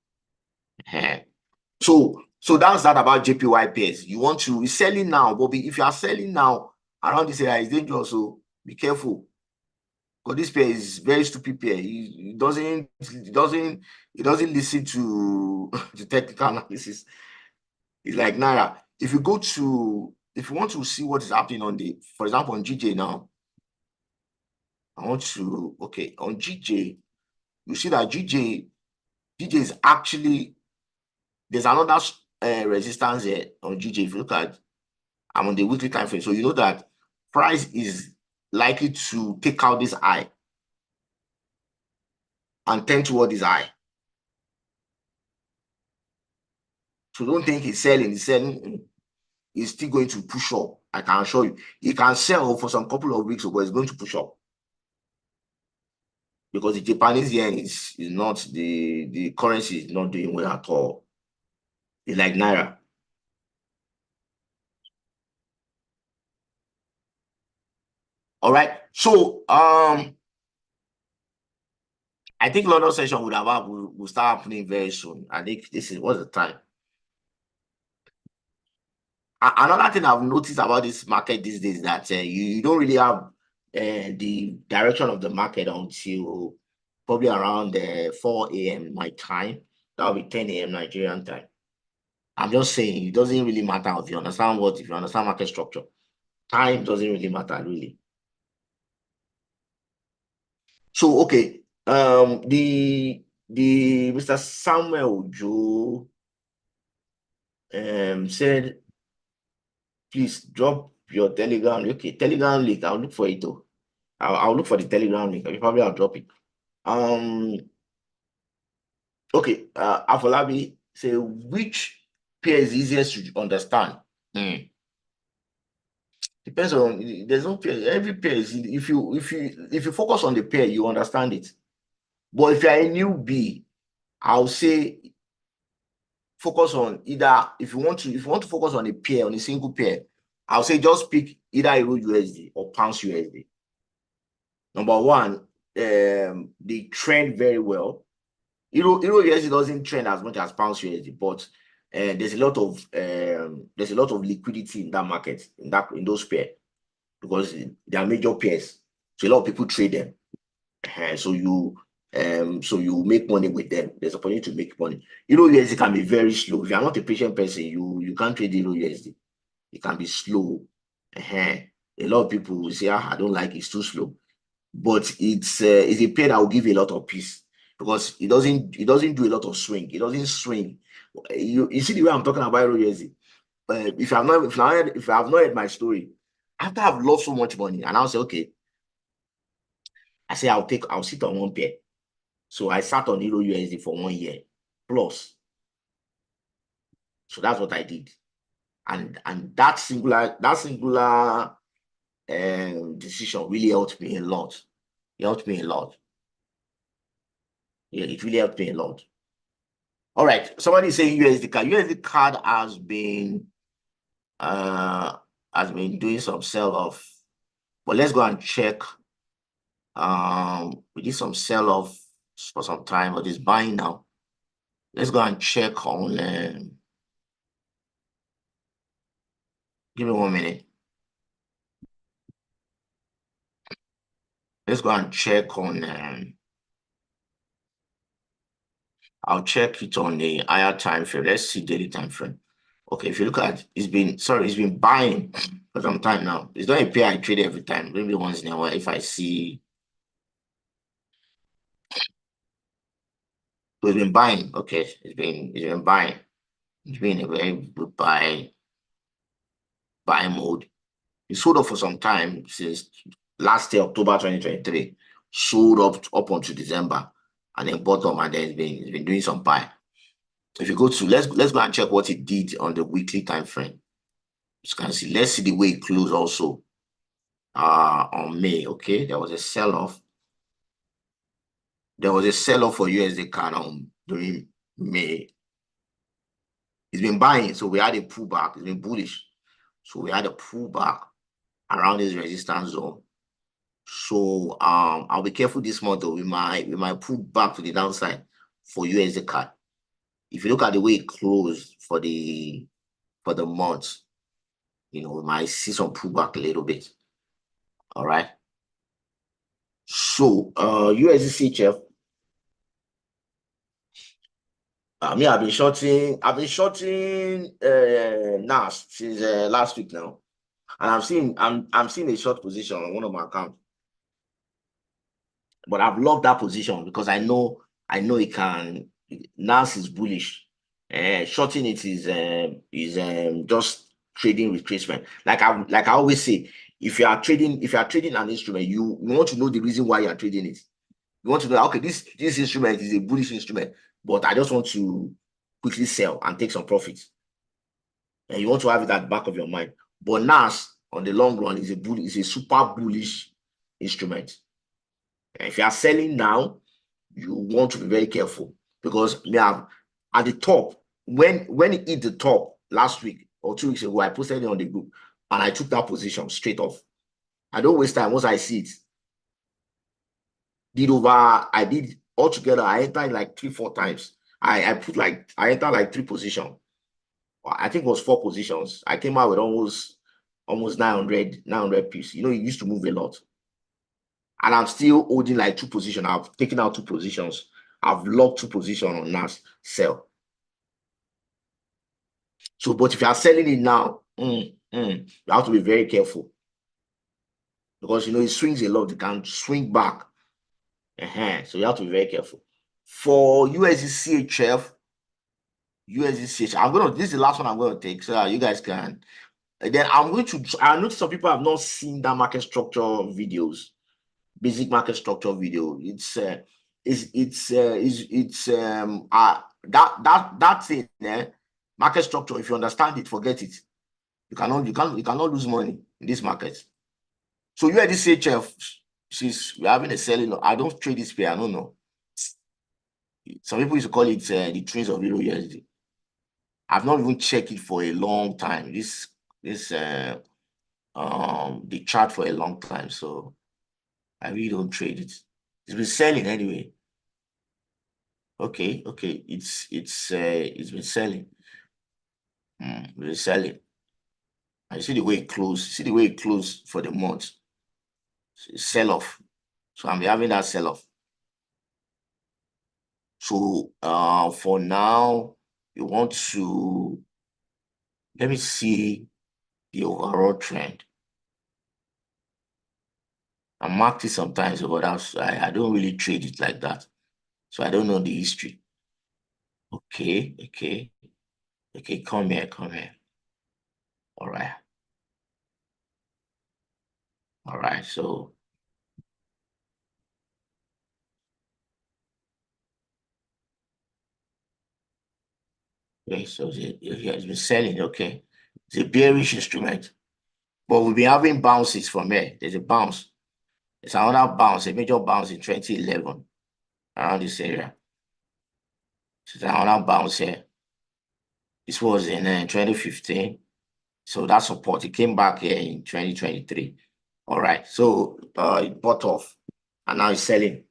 So that's that about JPY pairs. You want to be selling now, but if you are selling now around this area, it's dangerous. So be careful. Because this pair is very stupid pair. It doesn't listen to the technical analysis. It's like Naira. If you want to see what is happening on for example, on GJ now, on GJ, you see that GJ is actually, there's another resistance here on GJ. If you look at, I'm on the weekly time frame, so you know that price is likely to take out this high and tend toward this high. So don't think he's selling. He's still going to push up. I can assure you. He can sell for some couple of weeks, but it's going to push up. Because the Japanese yen is not, the currency is not doing well at all. It's like Naira. All right. So I think London session will start happening very soon. I think what's the time? Another thing I've noticed about this market these days is that you don't really have the direction of the market until probably around 4 a.m. my time. That will be 10 a.m. Nigerian time. I'm just saying, it doesn't really matter if you understand market structure. Time doesn't really matter, really. So, okay, the Mr. Samuel Joe said, please drop your Telegram. Okay, Telegram link. I'll look for it though. I'll look for the Telegram link. I'll drop it. Okay, Afolabi say, which pair is easiest to understand? Depends on, there's no pair. Every pair is, if you focus on the pair, you understand it. But if you're a newbie, I'll say focus on either, if you want to focus on a pair, on a single pair, I'll say just pick either Euro USD or Pounds USD. Number one, they trend very well. Euro USD doesn't trend as much as Pounds USD, but there's a lot of liquidity in that market, in those pairs, because they are major pairs. So a lot of people trade them. So you make money with them. There's a opportunity to make money. Euro USD can be very slow. If you are not a patient person, you can't trade Euro USD. It can be slow. A lot of people will say, I don't like it, it's too slow. But it's a pair that will give you a lot of peace, because it doesn't do a lot of swing. It doesn't swing. You see the way I'm talking about Euro USD. If I have not heard my story, after I've lost so much money, and I'll say, okay, I say I'll sit on one pair. So I sat on Euro USD for 1 year plus. So that's what I did. And that singular decision really helped me a lot. It helped me a lot. Yeah, it really helped me a lot. All right. Somebody is saying USD card. USD card has been doing some sell-off. But let's go and check. We did some sell-off for some time, but it's buying now. Let's go and check on give me 1 minute. Let's go and check on I'll check it on the higher time frame. Let's see daily time frame. Okay, if you look at it's been buying for some time now. It's not a pair I trade every time. Maybe once in a while if I see. So it's been buying. Okay, it's been buying. It's been a very good buy mode. It sold up for some time since last year, October 2023. Sold up until December, and then bottom, and then it's been doing some buy. If you go to let's go and check what it did on the weekly time frame. You can see, let's see the way it closed also on May. Okay, there was a sell-off. there was a sell-off for USD CAD during May. It's been buying, so we had a pullback. It's been bullish, so we had a pullback around this resistance zone. So I'll be careful this month though. We might pull back to the downside for USD CAD. If you look at the way it closed for the month, we might see some pullback a little bit. All right. So USD CHF. Me, I've been shorting NAS since last week now, and I'm seeing a short position on one of my accounts, but I've locked that position because I know it can. NAS is bullish. Shorting it is just trading retracement. Like I always say, if you are trading an instrument, you want to know the reason why you are trading it. You want to know, okay, this instrument is a bullish instrument, but I just want to quickly sell and take some profits. And you want to have it at the back of your mind. But NAS on the long run is a super bullish instrument. And if you are selling now, you want to be very careful because we have at the top, when it hit the top last week or 2 weeks ago, I posted it on the group and I took that position straight off. I don't waste time. Once I see it, I did altogether, I entered like 3-4 times. I entered like 3 positions. I think it was 4 positions. I came out with almost 900 pips. It used to move a lot. And I'm still holding like 2 positions. I've taken out 2 positions. I've locked 2 positions on NAS sell. So, but if you are selling it now, you have to be very careful. Because it swings a lot. It can swing back. So you have to be very careful. For USD CHF, this is the last one I'm going to take so that you guys can. And then I noticed some people have not seen that market structure videos, basic market structure video. That thing, market structure. If you understand it, forget it. You cannot lose money in this market. So USD CHF, we're having a selling. I don't trade this pair. I don't know. Some people used to call it the trains of Euro USD. I've not even checked it for a long time. The chart for a long time, so I really don't trade it. It's been selling anyway. Okay, it's been selling. It's been selling. I see the way it closed. See the way it closed for the month. Sell off. So I'm having that sell off. So for now, you want to let me see the overall trend. I marked it sometimes, but I don't really trade it like that. So I don't know the history. Okay. Come here. All right. So okay, so it has been selling. Okay, it's a bearish instrument, but we've been having bounces from here. There's a bounce. It's another bounce, a major bounce in 2011 around this area. So there's another bounce here. This was in 2015. So that support, it came back here in 2023. All right. So it bought off and now it's selling.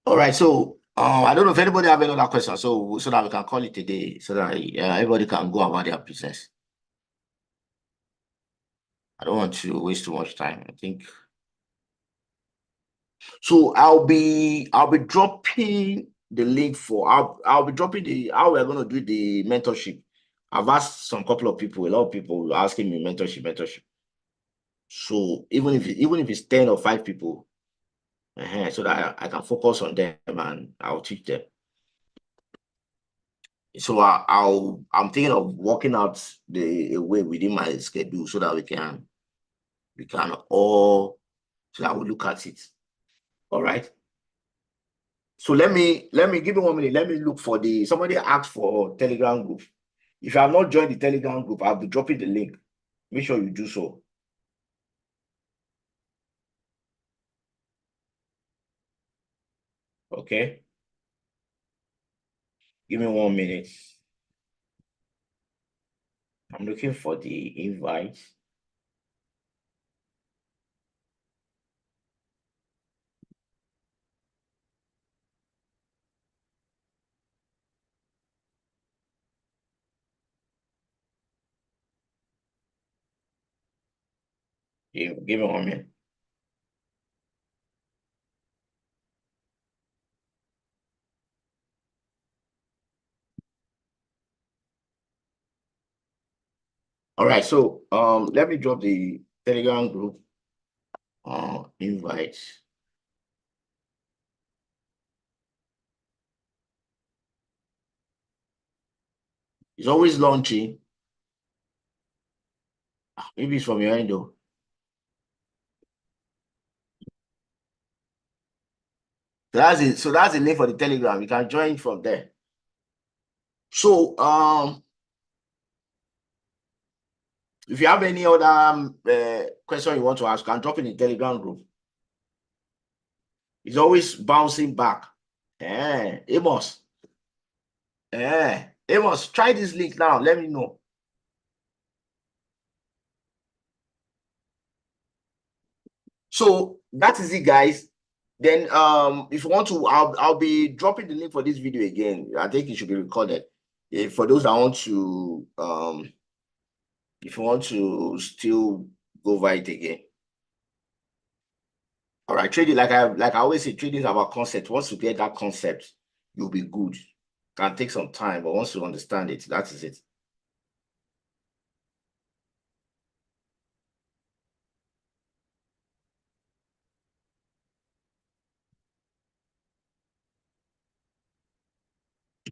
All right. So I don't know if anybody have any other questions. So that we can call it a day so that everybody can go about their business. I don't want to waste too much time. I think. So I'll be dropping the link for I'll be dropping how we're going to do the mentorship. I've asked some couple of people, a lot of people asking me mentorship. So even if it's 10 or 5 people, so that I can focus on them and I'll teach them. So I'm thinking of working out a way within my schedule so that we can all so that we look at it. All right. So let me give me 1 minute. Let me look for somebody asked for Telegram group. If you have not joined the Telegram group, I'll be dropping the link. Make sure you do so. Okay. Give me 1 minute. I'm looking for the invite. Give me 1 minute. All right, so let me drop the Telegram group invite. It's always launching. Maybe it's from your end though. So that's the link for the Telegram. You can join from there. So if you have any other question you want to ask, you can drop in the Telegram group. It's always bouncing back. Amos. Amos, try this link now. Let me know. So that is it, guys. Then if you want to, I'll be dropping the link for this video again. I think it should be recorded. For those that want to if you want to still go over it again. All right, trading, like I always say, trading is about concept. Once you get that concept, you'll be good. Can take some time, but once you understand it, that is it.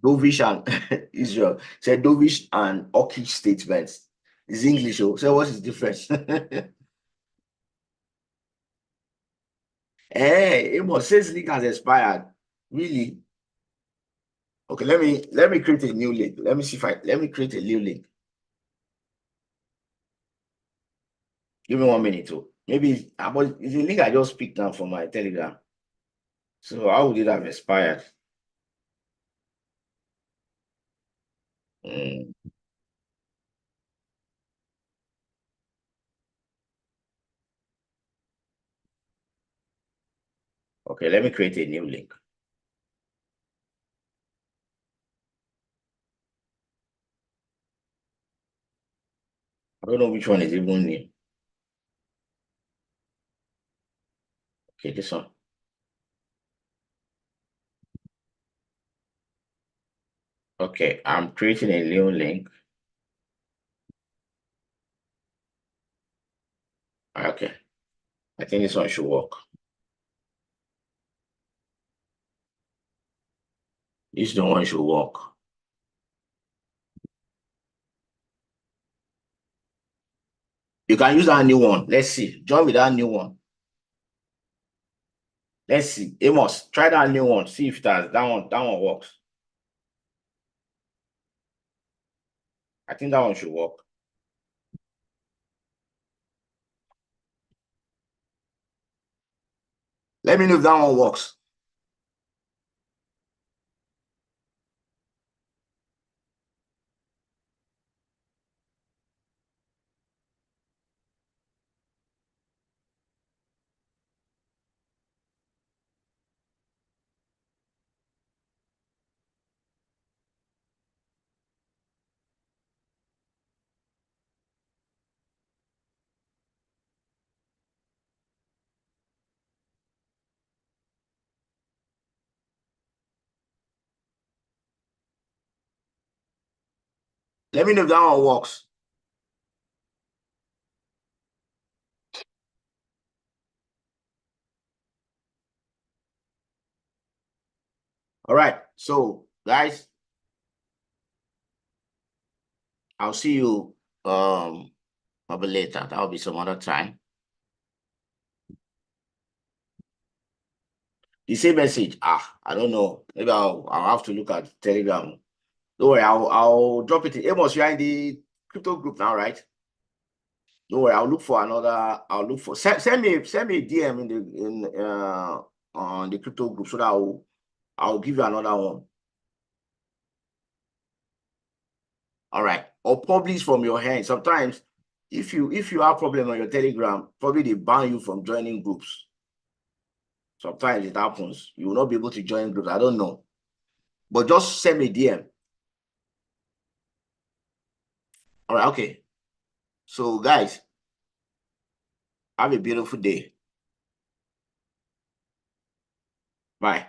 Dovish and Israel said dovish and hawkish statements. It's English. So what is the difference? Hey, Amos says link has expired. Really? Okay, let me create a new link. Let me create a new link. Give me 1 minute too. Maybe but it's a link I just picked up from my Telegram. So how would it have expired? Mm, okay, let me create a new link. I don't know which one is even new. Okay, this one. Okay, I'm creating a new link. Okay, I think this one should work. This one should work. You can use that new one. Let's see. Join with that new one. Let's see. Amos, try that new one. See if that one works. I think that one should work. Let me know if that one works. Let me know if that one works. All right. So, guys, I'll see you probably later. That'll be some other time. The same message. I don't know. Maybe I'll have to look at Telegram. Don't worry, I'll drop it in. Amos, you are in the crypto group now, right? Don't worry, I'll look for another. I'll look for send me a DM in the on the crypto group so that I'll give you another one. All right. Or publish from your hand. Sometimes if you have problem on your Telegram, probably they ban you from joining groups. Sometimes it happens. You will not be able to join groups. I don't know. But just send me DM. All right, okay. So guys, have a beautiful day. Bye.